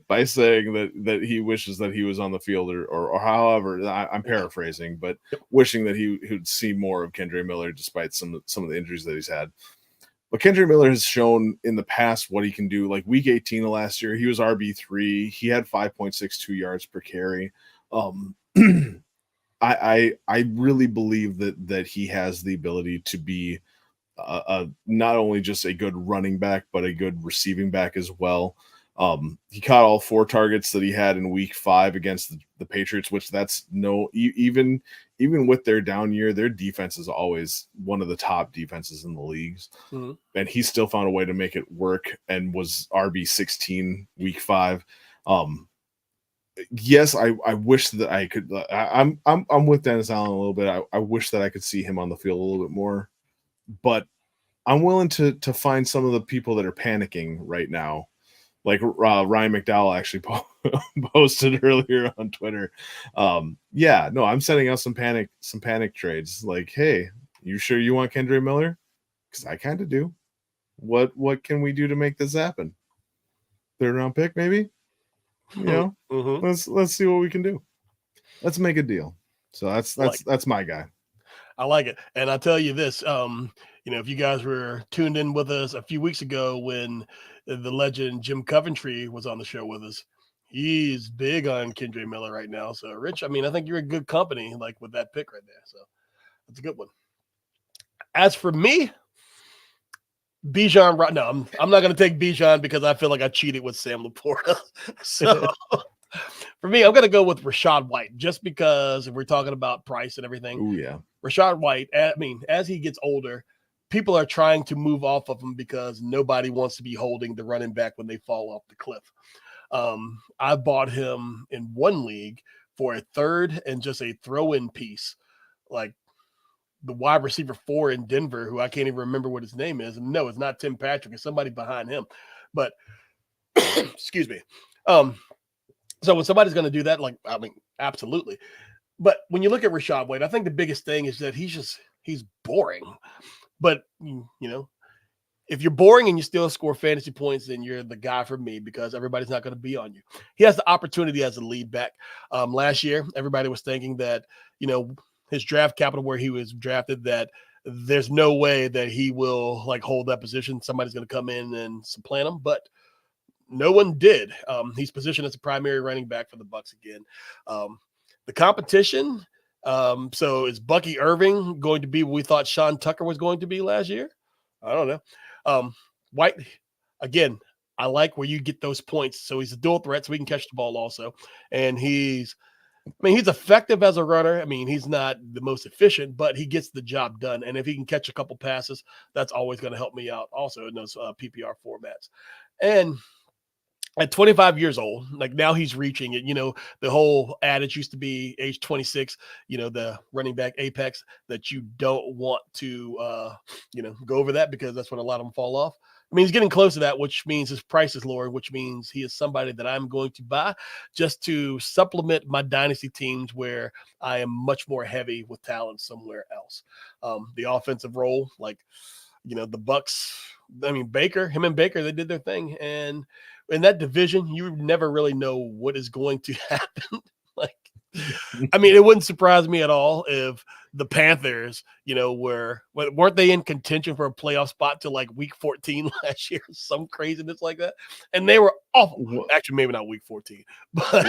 By saying that he wishes that he was on the field or however, I'm paraphrasing, but wishing that he would see more of Kendre Miller despite some of the injuries that he's had. But Kendre Miller has shown in the past what he can do. Like week 18 of last year, he was RB3. He had 5.62 yards per carry. I really believe that he has the ability to be not only just a good running back, but a good receiving back as well. He caught all 4 targets that he had in week 5 against the Patriots, which that's even with their down year, their defense is always one of the top defenses in the leagues. Mm-hmm. And he still found a way to make it work and was RB16 week 5. Yes, I wish that I could. I'm with Dennis Allen a little bit. I wish that I could see him on the field a little bit more. But I'm willing to find some of the people that are panicking right now. Like Ryan McDowell actually posted earlier on Twitter. I'm setting out some panic trades. Like, hey, you sure you want Kendre Miller? Because I kind of do. What can we do to make this happen? 3rd round pick, maybe? Mm-hmm. Let's see what we can do. Let's make a deal. So that's my guy. I like it. And I'll tell you this, if you guys were tuned in with us a few weeks ago when the legend Jim Coventry was on the show with us, he's big on Kendre Miller right now. So, Rich, I think you're in good company, with that pick right there. So that's a good one. As for me, Bijan, no, I'm not going to take Bijan because I feel like I cheated with Sam Laporta. So for me, I'm going to go with Rashad White just because if we're talking about price and everything. Oh, yeah. Rashad White, as he gets older, people are trying to move off of him because nobody wants to be holding the running back when they fall off the cliff. I bought him in one league for a 3rd and just a throw-in piece, like the wide receiver 4 in Denver, who I can't even remember what his name is. And no, it's not Tim Patrick. It's somebody behind him. But excuse me. So when somebody's going to do that, absolutely. But when you look at Rashad White, I think the biggest thing is that he's boring. But, if you're boring and you still score fantasy points, then you're the guy for me because everybody's not going to be on you. He has the opportunity as a lead back. Last year, everybody was thinking that, his draft capital where he was drafted, that there's no way that he will hold that position. Somebody's going to come in and supplant him, but no one did. He's positioned as a primary running back for the Bucs again. The competition. So is Bucky Irving going to be what we thought Sean Tucker was going to be last year? I don't know. White, again, I like where you get those points. So he's a dual threat, so he can catch the ball also. And he's effective as a runner. He's not the most efficient, but he gets the job done. And if he can catch a couple passes, that's always going to help me out also in those PPR formats. And at 25 years old, now he's reaching it. The whole adage used to be age 26, the running back apex, that you don't want to, go over that because that's when a lot of them fall off. I mean, he's getting close to that, which means his price is lower, which means he is somebody that I'm going to buy just to supplement my dynasty teams where I am much more heavy with talent somewhere else. The offensive role, like, the Bucks, I mean, him and Baker, they did their thing. And in that division, you never really know what is going to happen. Like, I mean, it wouldn't surprise me at all if the Panthers, weren't they in contention for a playoff spot till like week 14 last year? Some craziness like that. And they were awful. Actually, maybe not week 14, but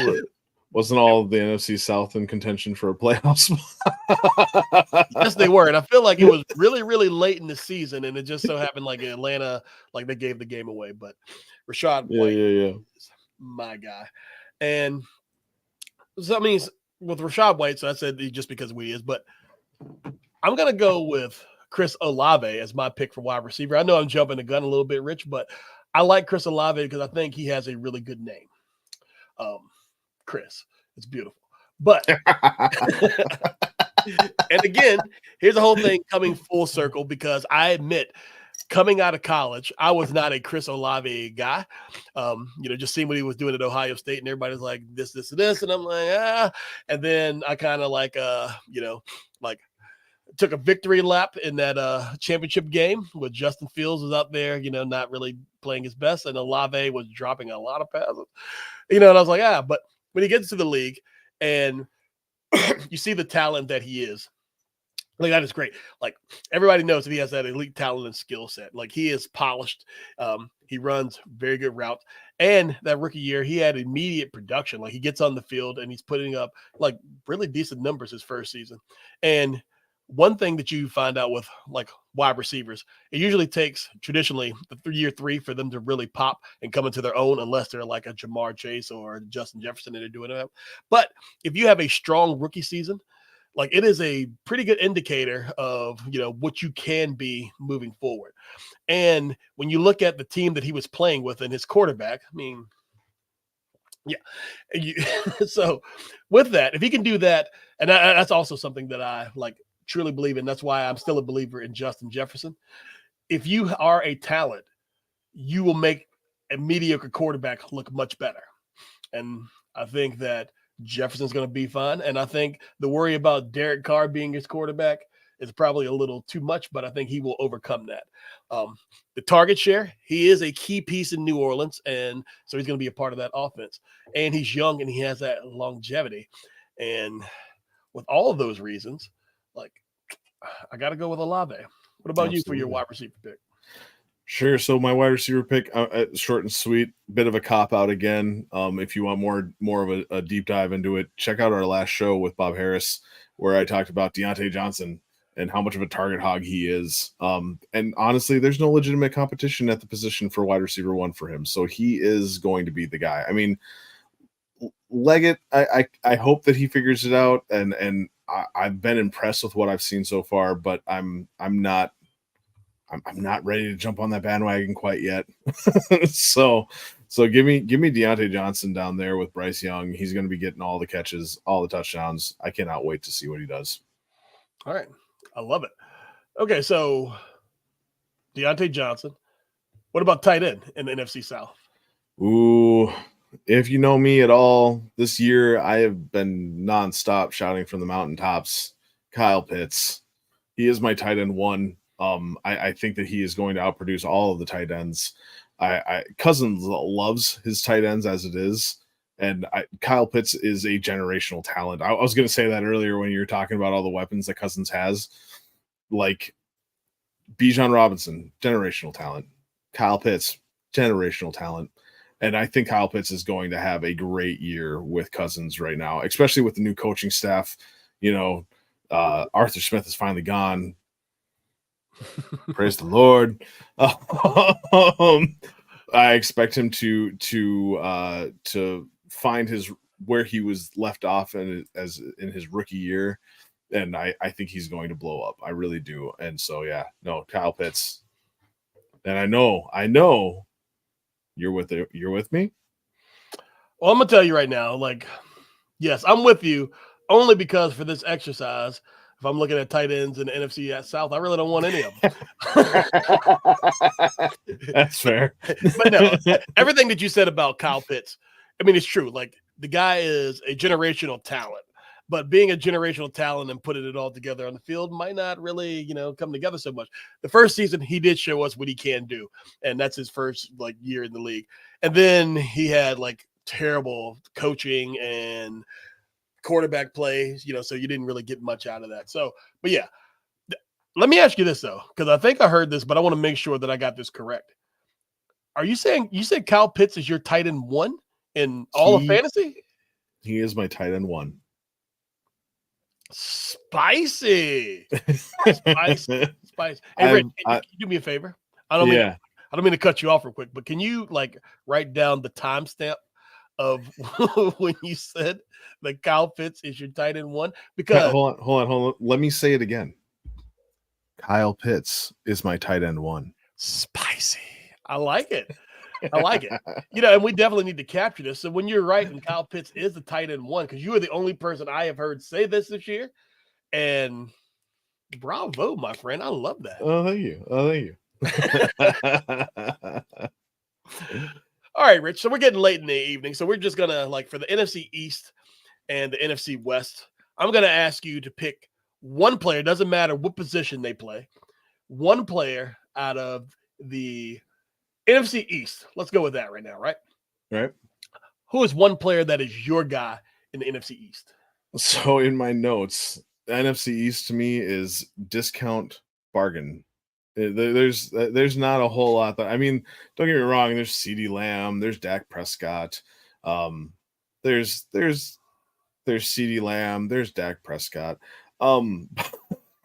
wasn't all the NFC South in contention for a playoff spot? Yes, they were. And I feel like it was really, really late in the season. And it just so happened like in Atlanta, like they gave the game away. But Rashad White is my guy. And so that means with Rashad White, so I said just because he is, but I'm going to go with Chris Olave as my pick for wide receiver. I know I'm jumping the gun a little bit, Rich, but I like Chris Olave because I think he has a really good name. Chris, it's beautiful. But, and again, here's the whole thing coming full circle because I admit, coming out of college, I was not a Chris Olave guy. Just seeing what he was doing at Ohio State, and everybody's like this, and I'm like, and then I kind of like, took a victory lap in that championship game with Justin Fields was out there, not really playing his best, and Olave was dropping a lot of passes, and I was like, but when he gets to the league and you see the talent that he is. Like, that is great. Like, everybody knows that he has that elite talent and skill set. Like, he is polished. He runs very good routes. And that rookie year, he had immediate production. Like, he gets on the field and he's putting up, like, really decent numbers his first season. And one thing that you find out with, like, wide receivers, it usually takes, traditionally, the year 3 for them to really pop and come into their own unless they're like a Jamar Chase or Justin Jefferson and they're doing that. But if you have a strong rookie season, like, it is a pretty good indicator of, what you can be moving forward. And when you look at the team that he was playing with and his quarterback, I mean, so with that, if he can do that, and that's also something that I truly believe in. That's why I'm still a believer in Justin Jefferson. If you are a talent, you will make a mediocre quarterback look much better. And I think that Jefferson's going to be fine. And I think the worry about Derek Carr being his quarterback is probably a little too much, but I think he will overcome that. The target share, he is a key piece in New Orleans, and so he's going to be a part of that offense. And he's young, and he has that longevity. And with all of those reasons, I got to go with Olave. What about you for your wide receiver pick? Sure. So my wide receiver pick, short and sweet, bit of a cop out again. If you want more of a deep dive into it, check out our last show with Bob Harris, where I talked about Deontay Johnson and how much of a target hog he is. And honestly, there's no legitimate competition at the position for wide receiver 1 for him. So he is going to be the guy. I mean, Leggett, I hope that he figures it out. And I've been impressed with what I've seen so far, but I'm not ready to jump on that bandwagon quite yet. so give me Deontay Johnson down there with Bryce Young. He's going to be getting all the catches, all the touchdowns. I cannot wait to see what he does. All right. I love it. Okay. So Deontay Johnson, what about tight end in the NFC South? Ooh, if you know me at all, this year I have been nonstop shouting from the mountaintops, Kyle Pitts. He is my tight end 1. I think that he is going to outproduce all of the tight ends. Cousins loves his tight ends as it is, and Kyle Pitts is a generational talent. I was going to say that earlier when you were talking about all the weapons that Cousins has, like Bijan Robinson, generational talent. Kyle Pitts, generational talent. And I think Kyle Pitts is going to have a great year with Cousins right now, especially with the new coaching staff. Arthur Smith is finally gone. Praise the Lord. I expect him to find where he was left off in his rookie year, and I think he's going to blow up. I really do. And so Kyle Pitts. And I know you're with me. Well, I'm gonna tell you right now, yes, I'm with you only because for this exercise, if I'm looking at tight ends in the NFC South, I really don't want any of them. That's fair. But no, everything that you said about Kyle Pitts, I mean, it's true. Like, the guy is a generational talent, but being a generational talent and putting it all together on the field might not really, come together so much. The first season, he did show us what he can do, and that's his first year in the league. And then he had terrible coaching and quarterback plays, so you didn't really get much out of that. So, but yeah, let me ask you this though, because I think I heard this, but I want to make sure that I got this correct. Are you saying you said Kyle Pitts is your tight end 1 in all of fantasy? He is my tight end 1. Spicy. Spicy. Hey, Rick, can you do me a favor? I don't mean to cut you off real quick, but can you write down the timestamp of when you said that Kyle Pitts is your tight end 1? Because hold on. Let me say it again. Kyle Pitts is my tight end 1. Spicy. I like it. And we definitely need to capture this. So when you're right, and Kyle Pitts is the tight end 1, because you are the only person I have heard say this year. And bravo, my friend. I love that. Oh, thank you. All right, Rich. So we're getting late in the evening. So we're just going to, for the NFC East and the NFC West, I'm going to ask you to pick one player. Doesn't matter what position they play. One player out of the NFC East. Let's go with that right now, right? Right. Who is one player that is your guy in the NFC East? So in my notes, the NFC East to me is discount bargain. There's not a whole lot. I mean, don't get me wrong. There's CeeDee Lamb. There's Dak Prescott. There's CeeDee Lamb. There's Dak Prescott. But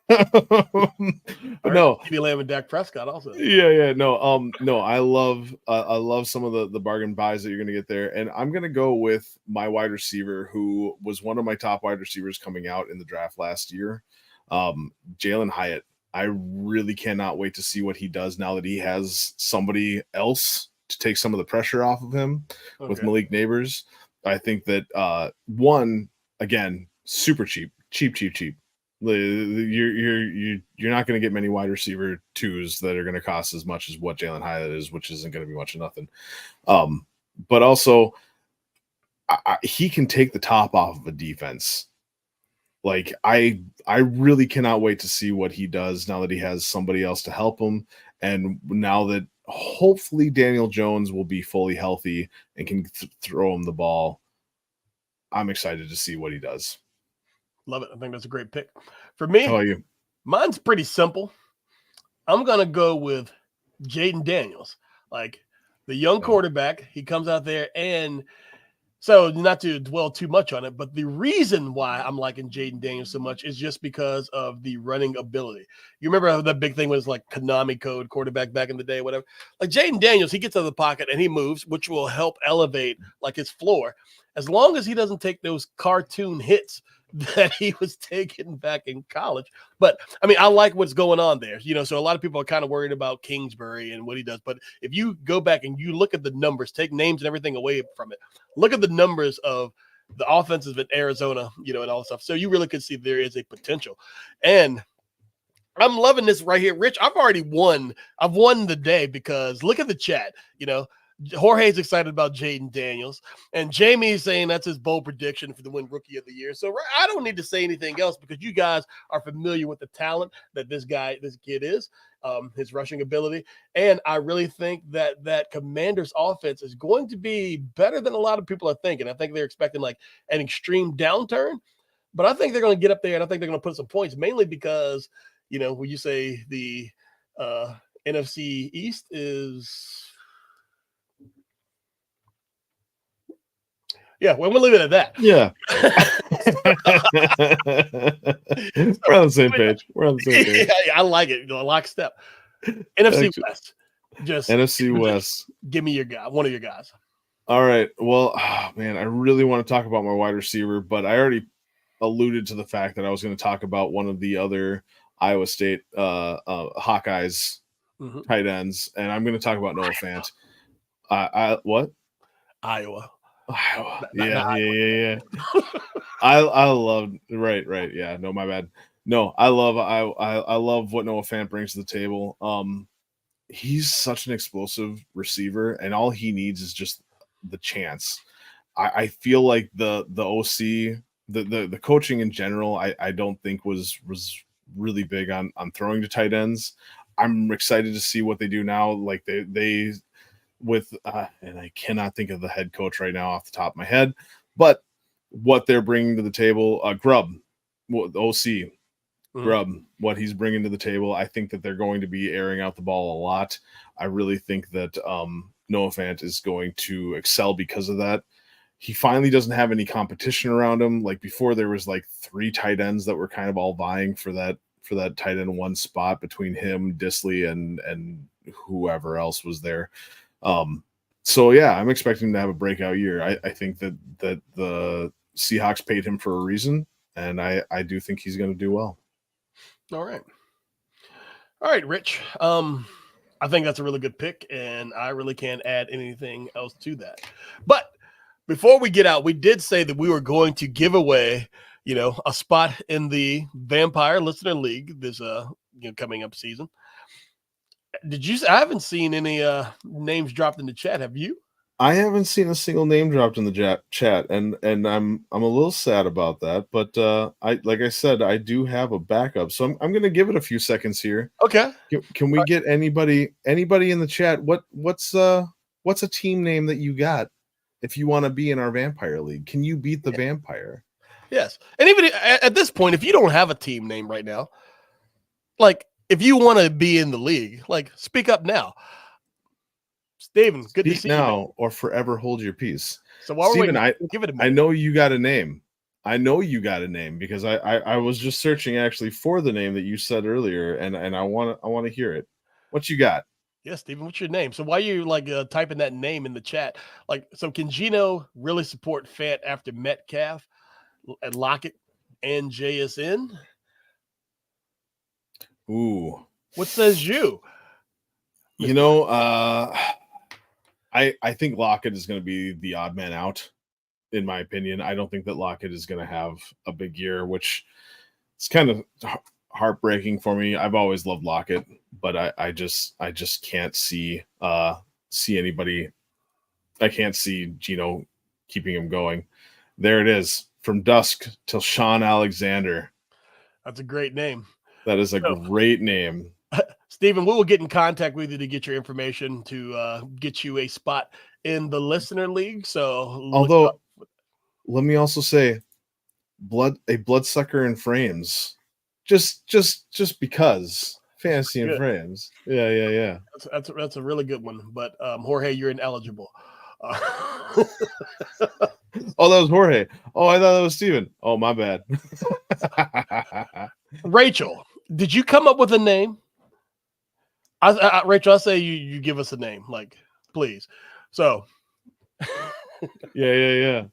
no, CeeDee Lamb and Dak Prescott also. No, I love some of the bargain buys that you're gonna get there, and I'm gonna go with my wide receiver, who was one of my top wide receivers coming out in the draft last year, Jalen Hyatt. I really cannot wait to see what he does now that he has somebody else to take some of the pressure off of him with Malik Neighbors. I think that one, again, super cheap. You're not going to get many wide receiver 2s that are going to cost as much as what Jalen Hyatt is, which isn't going to be much of nothing. But also, he can take the top off of a defense. I really cannot wait to see what he does now that he has somebody else to help him, and now that hopefully Daniel Jones will be fully healthy and can throw him the ball. I'm excited to see what he does. Love it. I think that's a great pick. For me, how about you? Mine's pretty simple. I'm going to go with Jaden Daniels, the young quarterback. He comes out there, and so not to dwell too much on it, but the reason why I'm liking Jaden Daniels so much is just because of the running ability. You remember how that big thing was Konami code quarterback back in the day, whatever? Jaden Daniels, he gets out of the pocket and he moves, which will help elevate his floor, as long as he doesn't take those cartoon hits that he was taking back in college. But I mean, I like what's going on there, so a lot of people are kind of worried about Kingsbury and what he does. But if you go back and you look at the numbers, take names and everything away from it, look at the numbers of the offenses in Arizona, and all that stuff. So you really could see there is a potential. And I'm loving this right here. Rich, I've won the day, because look at the chat, Jorge's excited about Jaden Daniels, and Jamie's saying that's his bold prediction for the win Rookie of the Year. So I don't need to say anything else, because you guys are familiar with the talent that this kid is, his rushing ability. And I really think that Commanders offense is going to be better than a lot of people are thinking. I think they're expecting an extreme downturn, but I think they're going to get up there, and I think they're going to put some points, mainly because, when you say the NFC East is... Yeah, we'll leave it at that. Yeah. We're on the same page. Yeah, I like it. Lockstep. NFC West. Just NFC West. Give me your guy, one of your guys. All right. Well, man, I really want to talk about my wide receiver, but I already alluded to the fact that I was going to talk about one of the other Iowa State Hawkeyes tight ends, and I'm going to talk about Noah Fant. What? Iowa. Yeah. I loved right. Yeah, no, my bad. No, I love what Noah Fant brings to the table. He's such an explosive receiver, and all he needs is just the chance. I feel like the OC, the coaching in general, I don't think was really big on throwing to tight ends. I'm excited to see what they do now. Like they with and I cannot think of the head coach right now off the top of my head, but what they're bringing to the table, Grubb, the OC. Grubb, what he's bringing to the table, I think that they're going to be airing out the ball a lot. I really think that Noah Fant is going to excel because of that. He finally doesn't have any competition around him. Like before, there was like 3 tight ends that were kind of all vying for that tight end 1 spot between him, Disley, and whoever else was there. So yeah, I'm expecting to have a breakout year. I think that the Seahawks paid him for a reason, and I do think he's going to do well. All right, Rich. I think that's a really good pick, and I really can't add anything else to that. But before we get out, we did say that we were going to give away, a spot in the Vampire Listener League this coming up season. I haven't seen any names dropped in the chat. Have you? I haven't seen a single name dropped in the chat, and I'm a little sad about that. But like I said, I do have a backup, so I'm going to give it a few seconds here. Okay. Can we get anybody in the chat? What's a team name that you got if you want to be in our Vampire League? Can you beat the Vampire? Yes, and even at this point, if you don't have a team name right now, like if you want to be in the league, like speak up now. Steven, good to see you now or forever hold your peace. So while Steven, we're waiting, give it a minute. I know you got a name. Because I was just searching actually for the name that you said earlier, and I want to hear it. What you got? Yes, Steven, what's your name? So while you typing that name in the chat, so can Gino really support Fant after Metcalf and Lockett and JSN? Ooh. What says you? I think Lockett is going to be the odd man out, in my opinion. I don't think that Lockett is going to have a big year, which is kind of heartbreaking for me. I've always loved Lockett, but I just can't see anybody. I can't see Gino keeping him going. There it is, from dusk till Sean Alexander. That's a great name. That is a great name. Steven, we will get in contact with you to get your information to get you a spot in the listener league. So, although, let me also say, a bloodsucker in frames, just because fantasy and frames. Yeah. That's a really good one. But Jorge, you're ineligible. Oh, that was Jorge. Oh, I thought that was Steven. Oh, my bad. Rachel, did you come up with a name? Rachel, I say you give us a name, please. So, yeah.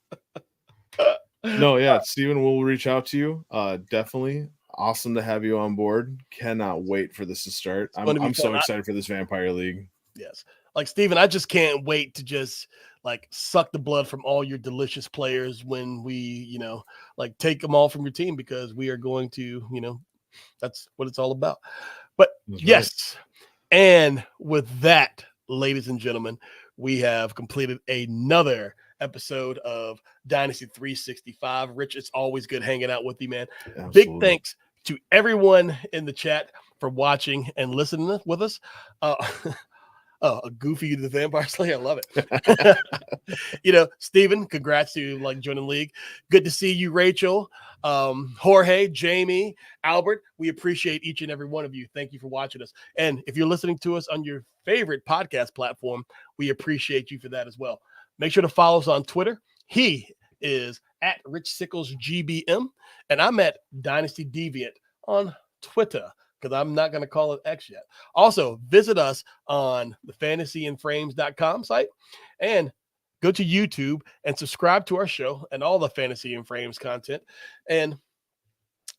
No, yeah, Steven, we'll reach out to you. Definitely awesome to have you on board. Cannot wait for this to start. I'm so excited for this Vampire League. Yes, Steven, I just can't wait to just suck the blood from all your delicious players when we, take them all from your team, because we are going to, that's what it's all about. But that's yes. Right. And with that, ladies and gentlemen, we have completed another episode of Dynasty 365. Rich, it's always good hanging out with you, man. Absolutely. Big thanks to everyone in the chat for watching and listening with us. A Goofy the Vampire Slayer. I love it. Steven, congrats to you joining the league. Good to see you, Rachel, Jorge, Jamie, Albert. We appreciate each and every one of you. Thank you for watching us. And if you're listening to us on your favorite podcast platform, we appreciate you for that as well. Make sure to follow us on Twitter. He is at Rich Sickles GBM, and I'm at Dynasty Deviant on Twitter, because I'm not going to call it X yet. Also, visit us on the fantasyandframes.com site, and go to YouTube and subscribe to our show and all the Fantasy and Frames content. And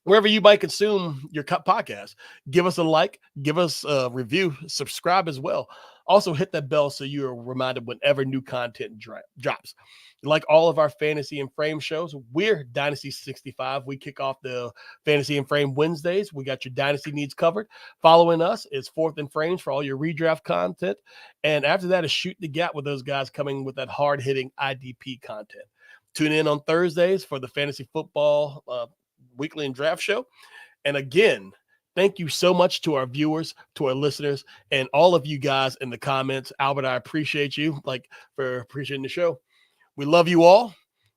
wherever you might consume your podcast, give us a like, give us a review, subscribe as well. Also, hit that bell so you are reminded whenever new content drops. Like all of our fantasy and frame shows, we're Dynasty 65. We kick off the fantasy and frame Wednesdays. We got your dynasty needs covered. Following us is Fourth and Frames for all your redraft content. And after that is Shoot the Gap with those guys coming with that hard-hitting IDP content. Tune in on Thursdays for the fantasy football weekly and draft show. And again, thank you so much to our viewers, to our listeners, and all of you guys in the comments. Albert, I appreciate you for appreciating the show. We love you all.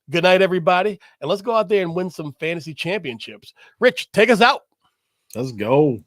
Good night, everybody. And let's go out there and win some fantasy championships. Rich, take us out. Let's go.